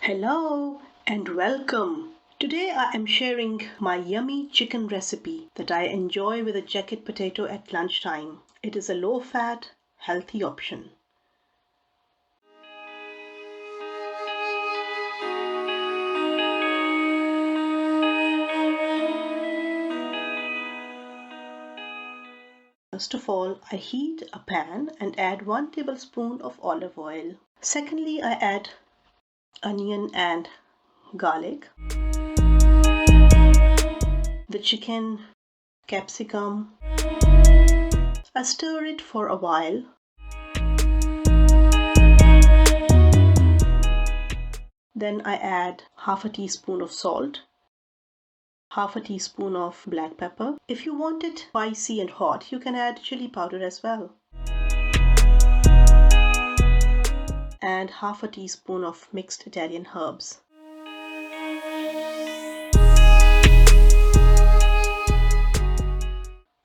Hello and welcome. Today I am sharing my yummy chicken recipe that I enjoy with a jacket potato at lunchtime. It is a low-fat, healthy option. First of all, I heat a pan and add 1 tablespoon of olive oil. Secondly, I add onion and garlic, the chicken, capsicum. I stir it for a while. Then I add half a teaspoon of salt, half a teaspoon of black pepper. If you want it spicy and hot, you can add chili powder as well. And half a teaspoon of mixed Italian herbs.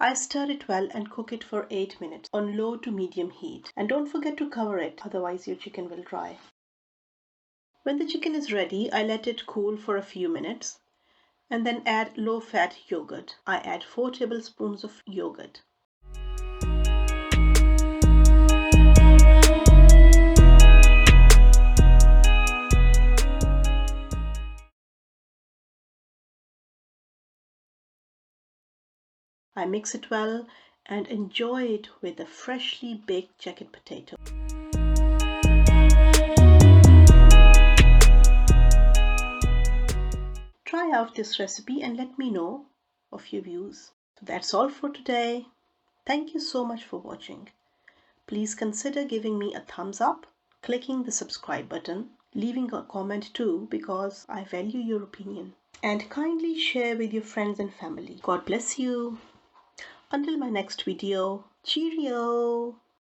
I stir it well and cook it for 8 minutes on low to medium heat. And don't forget to cover it, otherwise your chicken will dry. When the chicken is ready, I let it cool for a few minutes and then add low-fat yogurt. I add 4 tablespoons of yogurt. I mix it well and enjoy it with a freshly baked jacket potato. Try out this recipe and let me know of your views. So that's all for today. Thank you so much for watching. Please consider giving me a thumbs up, clicking the subscribe button, leaving a comment too because I value your opinion. And kindly share with your friends and family. God bless you. Until my next video, cheerio!